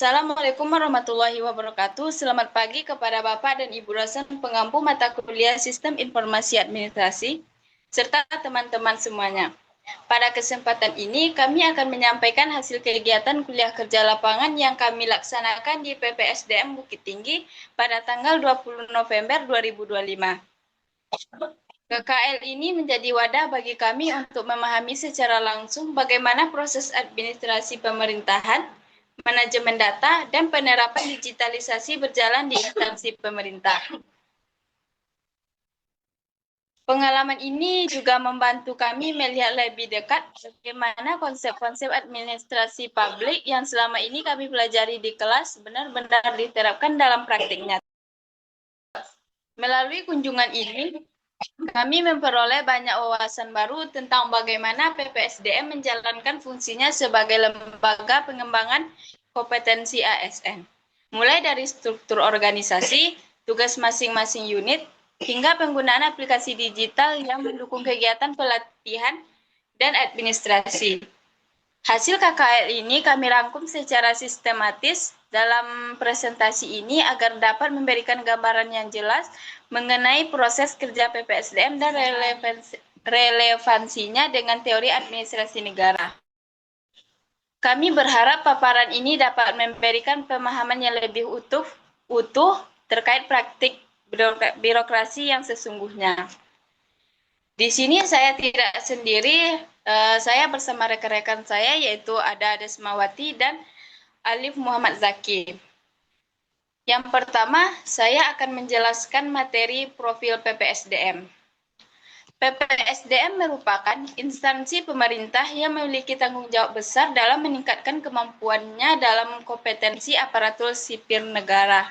Assalamualaikum warahmatullahi wabarakatuh. Selamat pagi kepada Bapak dan Ibu dosen pengampu mata kuliah Sistem Informasi Administrasi, serta teman-teman semuanya. Pada kesempatan ini, kami akan menyampaikan hasil kegiatan kuliah kerja lapangan yang kami laksanakan di PPSDM Bukit Tinggi pada tanggal 20 November 2025. KKL ini menjadi wadah bagi kami untuk memahami secara langsung bagaimana proses administrasi pemerintahan, manajemen data, dan penerapan digitalisasi berjalan di instansi pemerintah. Pengalaman ini juga membantu kami melihat lebih dekat bagaimana konsep-konsep administrasi publik yang selama ini kami pelajari di kelas benar-benar diterapkan dalam praktik nyata. Melalui kunjungan ini, kami memperoleh banyak wawasan baru tentang bagaimana PPSDM menjalankan fungsinya sebagai lembaga pengembangan kompetensi ASN. Mulai dari struktur organisasi, tugas masing-masing unit, hingga penggunaan aplikasi digital yang mendukung kegiatan pelatihan dan administrasi. Hasil KKL ini kami rangkum secara sistematis dalam presentasi ini agar dapat memberikan gambaran yang jelas mengenai proses kerja PPSDM dan relevansinya dengan teori administrasi negara. Kami berharap paparan ini dapat memberikan pemahaman yang lebih utuh terkait praktik birokrasi yang sesungguhnya. Di sini saya tidak sendiri, saya bersama rekan-rekan saya yaitu ada Desmawati dan Alif Muhammad Zaki. Yang pertama, saya akan menjelaskan materi profil PPSDM. PPSDM merupakan instansi pemerintah yang memiliki tanggung jawab besar dalam meningkatkan kemampuannya dalam kompetensi aparatur sipil negara.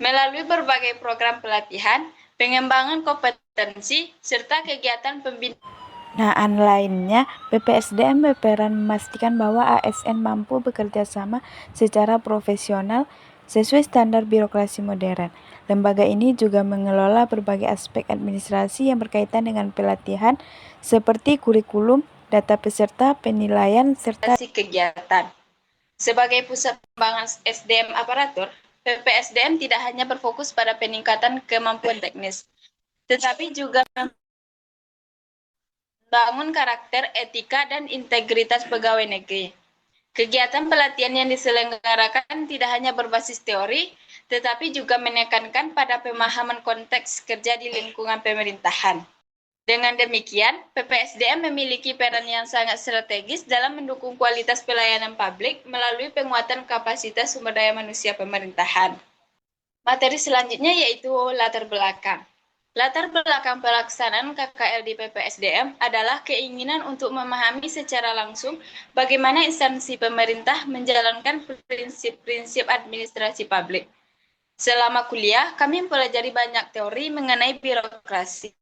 Melalui berbagai program pelatihan, pengembangan kompetensi, serta kegiatan pembinaan lainnya, PPSDM berperan memastikan bahwa ASN mampu bekerja sama secara profesional sesuai standar birokrasi modern. Lembaga ini juga mengelola berbagai aspek administrasi yang berkaitan dengan pelatihan seperti kurikulum, data peserta, penilaian, serta kegiatan. Sebagai pusat pengembangan SDM aparatur, PPSDM tidak hanya berfokus pada peningkatan kemampuan teknis, tetapi juga membangun karakter, etika, dan integritas pegawai negeri. Kegiatan pelatihan yang diselenggarakan tidak hanya berbasis teori, tetapi juga menekankan pada pemahaman konteks kerja di lingkungan pemerintahan. Dengan demikian, PPSDM memiliki peran yang sangat strategis dalam mendukung kualitas pelayanan publik melalui penguatan kapasitas sumber daya manusia pemerintahan. Materi selanjutnya yaitu latar belakang. Latar belakang pelaksanaan KKL di PPSDM adalah keinginan untuk memahami secara langsung bagaimana instansi pemerintah menjalankan prinsip-prinsip administrasi publik. Selama kuliah, kami mempelajari banyak teori mengenai birokrasi,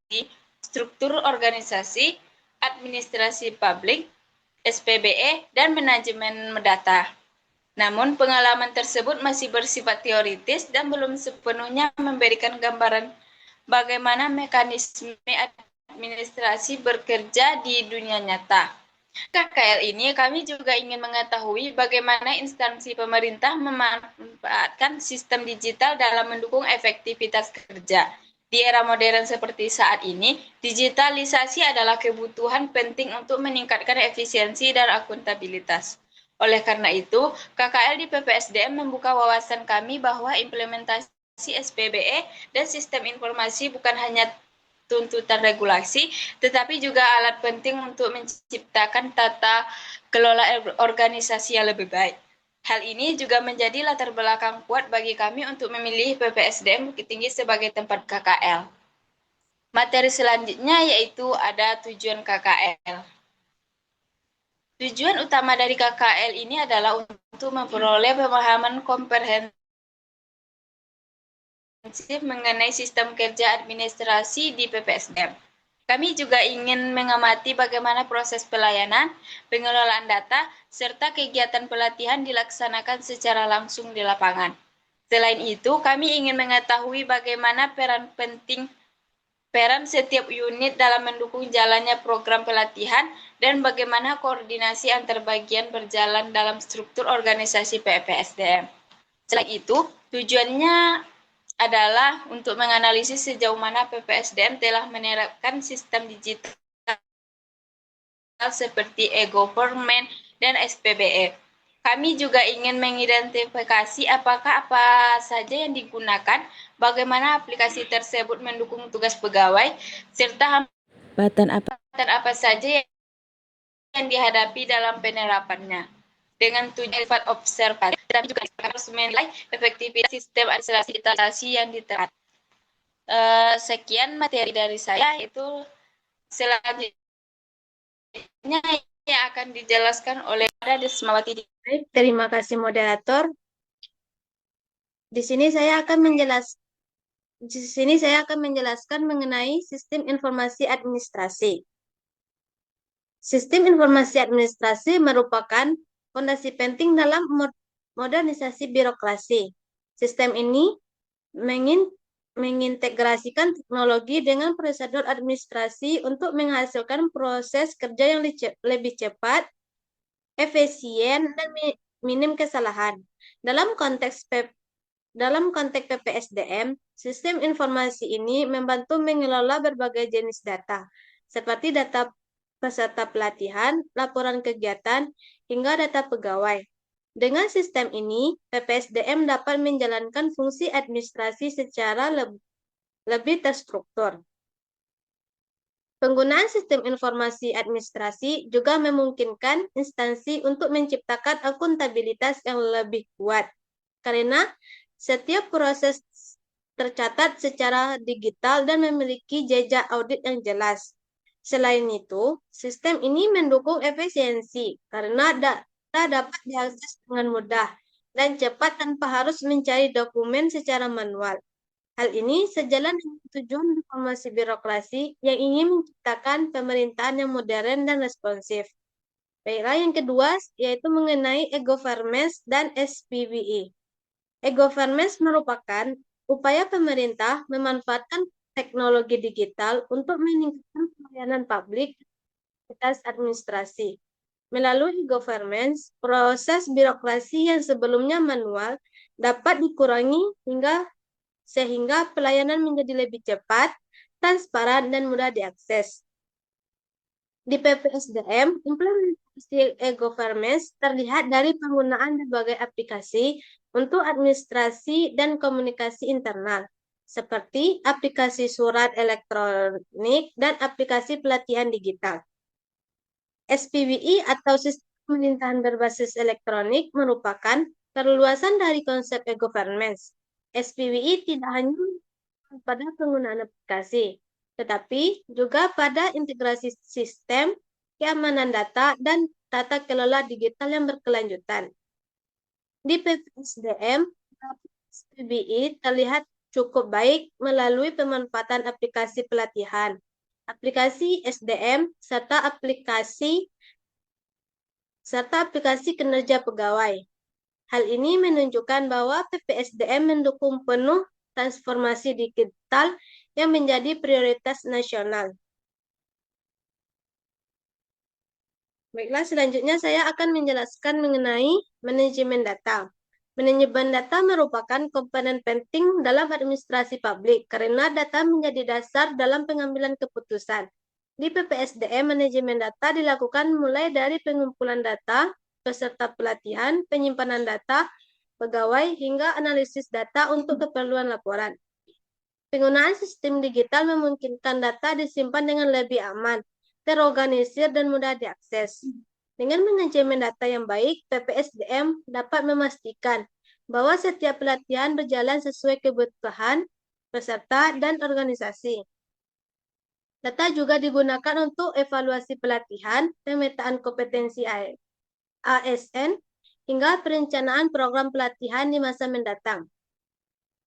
struktur organisasi, administrasi publik, SPBE, dan manajemen data. Namun, pengalaman tersebut masih bersifat teoritis dan belum sepenuhnya memberikan gambaran bagaimana mekanisme administrasi bekerja di dunia nyata. KKL ini kami juga ingin mengetahui bagaimana instansi pemerintah memanfaatkan sistem digital dalam mendukung efektivitas kerja. Di era modern seperti saat ini, digitalisasi adalah kebutuhan penting untuk meningkatkan efisiensi dan akuntabilitas. Oleh karena itu, KKL di PPSDM membuka wawasan kami bahwa implementasi SPBE dan sistem informasi bukan hanya tuntutan regulasi, tetapi juga alat penting untuk menciptakan tata kelola organisasi yang lebih baik. Hal ini juga menjadi latar belakang kuat bagi kami untuk memilih PPSDM Bukit Tinggi sebagai tempat KKL. Materi selanjutnya yaitu ada tujuan KKL. Tujuan utama dari KKL ini adalah untuk memperoleh pemahaman komprehensif mengenai sistem kerja administrasi di PPSDM. Kami juga ingin mengamati bagaimana proses pelayanan, pengelolaan data, serta kegiatan pelatihan dilaksanakan secara langsung di lapangan. Selain itu, kami ingin mengetahui bagaimana peran penting peran setiap unit dalam mendukung jalannya program pelatihan, dan bagaimana koordinasi antar bagian berjalan dalam struktur organisasi PPSDM. Selain itu, tujuannya adalah untuk menganalisis sejauh mana PPSDM telah menerapkan sistem digital seperti e-government dan SPBE. Kami juga ingin mengidentifikasi apakah apa saja yang digunakan, bagaimana aplikasi tersebut mendukung tugas pegawai, serta hambatan apa saja yang dihadapi dalam penerapannya. Dengan tujuan sifat observasi, dan juga harus menilai efektivitas sistem administrasi yang diterapkan. Sekian materi dari saya, itu selanjutnya yang akan dijelaskan oleh Desmawati. Baik, terima kasih moderator. Di sini saya akan menjelaskan mengenai sistem informasi administrasi. Sistem informasi administrasi merupakan fondasi penting dalam modernisasi birokrasi. Sistem ini mengintegrasikan teknologi dengan prosedur administrasi untuk menghasilkan proses kerja yang lebih cepat, efisien, dan minim kesalahan. Dalam konteks PPSDM, sistem informasi ini membantu mengelola berbagai jenis data, seperti data peserta pelatihan, laporan kegiatan, hingga data pegawai. Dengan sistem ini, PPSDM dapat menjalankan fungsi administrasi secara lebih terstruktur. Penggunaan sistem informasi administrasi juga memungkinkan instansi untuk menciptakan akuntabilitas yang lebih kuat, karena setiap proses tercatat secara digital dan memiliki jejak audit yang jelas. Selain itu, sistem ini mendukung efisiensi karena data dapat diakses dengan mudah dan cepat tanpa harus mencari dokumen secara manual. Hal ini sejalan dengan tujuan reformasi birokrasi yang ingin menciptakan pemerintahan yang modern dan responsif. Baiklah, yang kedua yaitu mengenai e-governance dan SPBE. E-governance merupakan upaya pemerintah memanfaatkan teknologi digital untuk meningkatkan pelayanan publik dan administrasi. Melalui e-governance, proses birokrasi yang sebelumnya manual dapat dikurangi sehingga pelayanan menjadi lebih cepat, transparan, dan mudah diakses. Di PPSDM, implementasi e-governance terlihat dari penggunaan berbagai aplikasi untuk administrasi dan komunikasi internal, seperti aplikasi surat elektronik dan aplikasi pelatihan digital. SPBE atau Sistem Pemerintahan Berbasis Elektronik merupakan perluasan dari konsep e-governance. SPBE tidak hanya pada penggunaan aplikasi, tetapi juga pada integrasi sistem, keamanan data, dan tata kelola digital yang berkelanjutan. Di PPSDM, SPBE terlihat cukup baik melalui pemanfaatan aplikasi pelatihan, aplikasi SDM, serta aplikasi kinerja pegawai. Hal ini menunjukkan bahwa PPSDM mendukung penuh transformasi digital yang menjadi prioritas nasional. Baiklah, selanjutnya saya akan menjelaskan mengenai manajemen data. Manajemen data merupakan komponen penting dalam administrasi publik karena data menjadi dasar dalam pengambilan keputusan. Di PPSDM, manajemen data dilakukan mulai dari pengumpulan data, peserta pelatihan, penyimpanan data, pegawai, hingga analisis data untuk keperluan laporan. Penggunaan sistem digital memungkinkan data disimpan dengan lebih aman, terorganisir, dan mudah diakses. Dengan manajemen data yang baik, PPSDM dapat memastikan bahwa setiap pelatihan berjalan sesuai kebutuhan peserta dan organisasi. Data juga digunakan untuk evaluasi pelatihan, pemetaan kompetensi ASN, hingga perencanaan program pelatihan di masa mendatang.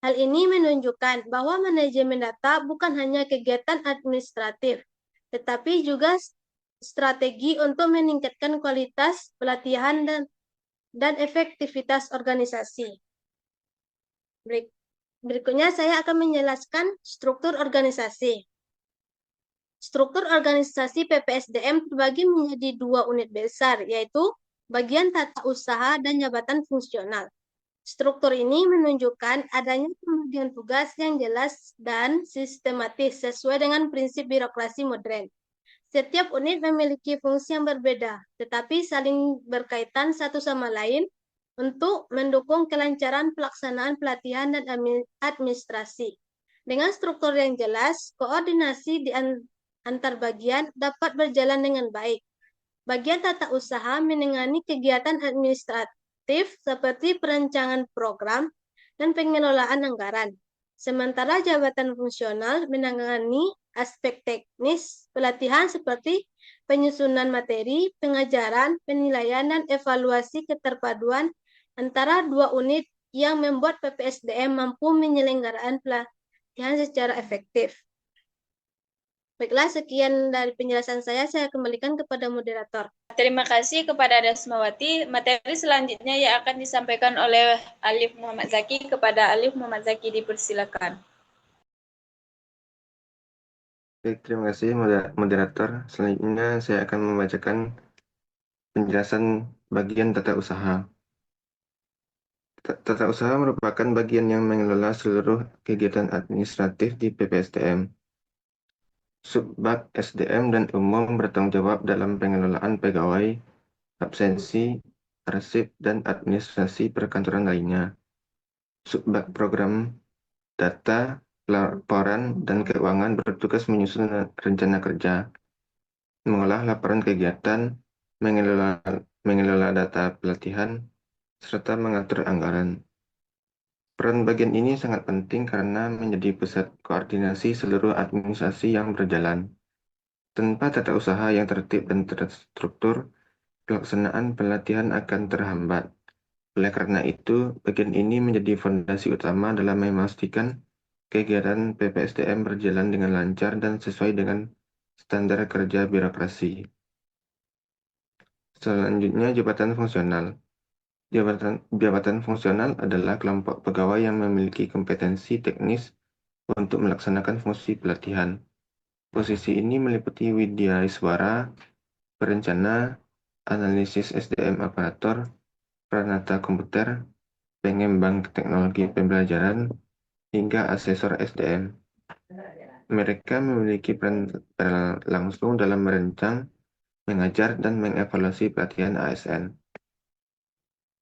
Hal ini menunjukkan bahwa manajemen data bukan hanya kegiatan administratif, tetapi juga strategi untuk meningkatkan kualitas pelatihan dan efektivitas organisasi. Berikutnya saya akan menjelaskan struktur organisasi. Struktur organisasi PPSDM terbagi menjadi 2 unit besar, yaitu bagian tata usaha dan jabatan fungsional. Struktur ini menunjukkan adanya pembagian tugas yang jelas dan sistematis sesuai dengan prinsip birokrasi modern. Setiap unit memiliki fungsi yang berbeda, tetapi saling berkaitan satu sama lain untuk mendukung kelancaran pelaksanaan pelatihan dan administrasi. Dengan struktur yang jelas, koordinasi di antar bagian dapat berjalan dengan baik. Bagian tata usaha menangani kegiatan administratif seperti perencanaan program dan pengelolaan anggaran. Sementara jabatan fungsional menangani aspek teknis pelatihan seperti penyusunan materi, pengajaran, penilaian, dan evaluasi keterpaduan antara 2 unit yang membuat PPSDM mampu menyelenggarakan pelatihan secara efektif. Baiklah, sekian dari penjelasan saya kembalikan kepada moderator. Terima kasih kepada Dasmawati. Materi selanjutnya yang akan disampaikan oleh Alif Muhammad Zaki. Kepada Alif Muhammad Zaki dipersilakan. Baik, terima kasih moderator. Selanjutnya saya akan membacakan penjelasan bagian tata usaha. Tata usaha merupakan bagian yang mengelola seluruh kegiatan administratif di PPSDM. Subbag SDM dan umum bertanggung jawab dalam pengelolaan pegawai, absensi, arsip, dan administrasi perkantoran lainnya. Subbag program, data, laporan, dan keuangan bertugas menyusun rencana kerja, mengolah laporan kegiatan, mengelola data pelatihan, serta mengatur anggaran. Peran bagian ini sangat penting karena menjadi pusat koordinasi seluruh administrasi yang berjalan. Tanpa tata usaha yang tertib dan terstruktur, pelaksanaan pelatihan akan terhambat. Oleh karena itu, bagian ini menjadi fondasi utama dalam memastikan kegiatan PPSDM berjalan dengan lancar dan sesuai dengan standar kerja birokrasi. Selanjutnya, jabatan fungsional. Jabatan fungsional adalah kelompok pegawai yang memiliki kompetensi teknis untuk melaksanakan fungsi pelatihan. Posisi ini meliputi widyaswara, perencana, analisis SDM aparatur, peranata komputer, pengembang teknologi pembelajaran, hingga asesor SDM. Mereka memiliki peran langsung dalam merancang, mengajar, dan mengevaluasi pelatihan ASN.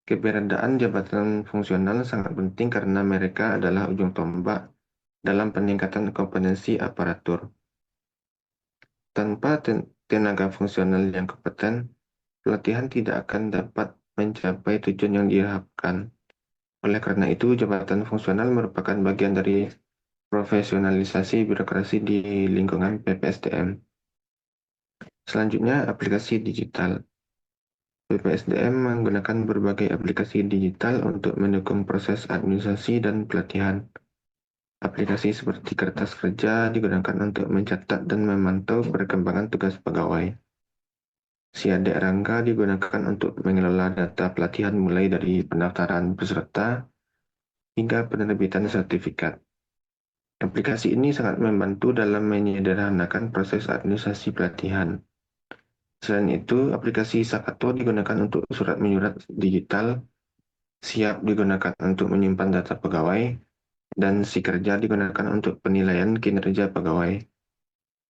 Keberadaan jabatan fungsional sangat penting karena mereka adalah ujung tombak dalam peningkatan kompetensi aparatur. Tanpa tenaga fungsional yang kompeten, pelatihan tidak akan dapat mencapai tujuan yang diharapkan. Oleh karena itu, jabatan fungsional merupakan bagian dari profesionalisasi birokrasi di lingkungan PPSDM. Selanjutnya, aplikasi digital. PPSDM menggunakan berbagai aplikasi digital untuk mendukung proses administrasi dan pelatihan. Aplikasi seperti kertas kerja digunakan untuk mencatat dan memantau perkembangan tugas pegawai. Siadek Rangga digunakan untuk mengelola data pelatihan mulai dari pendaftaran peserta hingga penerbitan sertifikat. Aplikasi ini sangat membantu dalam menyederhanakan proses administrasi pelatihan. Selain itu, aplikasi Sakato digunakan untuk surat menyurat digital, Siap digunakan untuk menyimpan data pegawai, dan Sikerja digunakan untuk penilaian kinerja pegawai.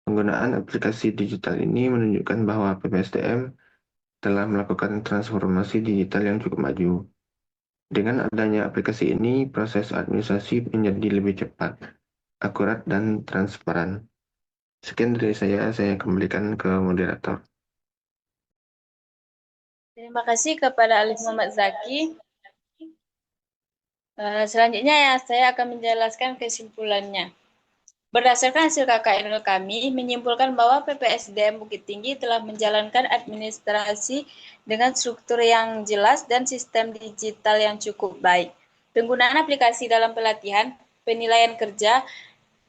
Penggunaan aplikasi digital ini menunjukkan bahwa PPSDM telah melakukan transformasi digital yang cukup maju. Dengan adanya aplikasi ini, proses administrasi menjadi lebih cepat, akurat, dan transparan. Sekian dari saya kembalikan ke moderator. Terima kasih kepada Alif Muhammad Zaki. Selanjutnya ya, saya akan menjelaskan kesimpulannya. Berdasarkan hasil KKN kami, menyimpulkan bahwa PPSDM Bukit Tinggi telah menjalankan administrasi dengan struktur yang jelas dan sistem digital yang cukup baik. Penggunaan aplikasi dalam pelatihan, penilaian kerja,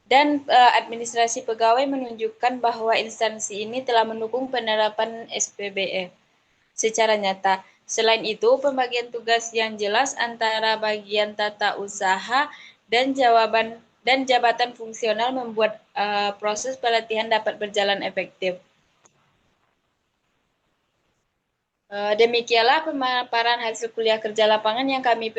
dan administrasi pegawai menunjukkan bahwa instansi ini telah mendukung penerapan SPBE secara nyata. Selain itu, pembagian tugas yang jelas antara bagian tata usaha dan dan jabatan fungsional membuat proses pelatihan dapat berjalan efektif. Demikianlah pemaparan hasil kuliah kerja lapangan yang kami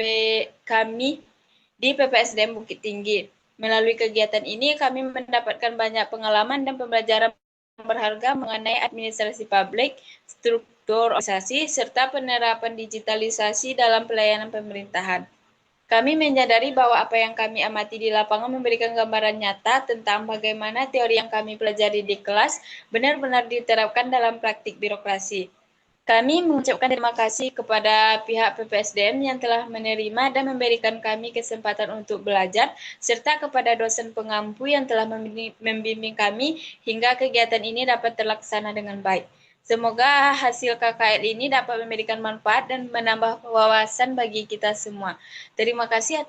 di PPSDM Bukit Tinggi. Melalui kegiatan ini kami mendapatkan banyak pengalaman dan pembelajaran berharga mengenai administrasi publik, struktur organisasi, serta penerapan digitalisasi dalam pelayanan pemerintahan. Kami menyadari bahwa apa yang kami amati di lapangan memberikan gambaran nyata tentang bagaimana teori yang kami pelajari di kelas benar-benar diterapkan dalam praktik birokrasi. Kami mengucapkan terima kasih kepada pihak PPSDM yang telah menerima dan memberikan kami kesempatan untuk belajar, serta kepada dosen pengampu yang telah membimbing kami hingga kegiatan ini dapat terlaksana dengan baik. Semoga hasil KKL ini dapat memberikan manfaat dan menambah wawasan bagi kita semua. Terima kasih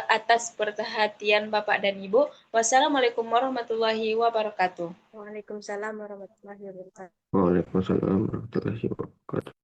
atas perhatian Bapak dan Ibu. Wassalamualaikum warahmatullahi wabarakatuh. Waalaikumsalam warahmatullahi wabarakatuh. Waalaikumsalam warahmatullahi wabarakatuh.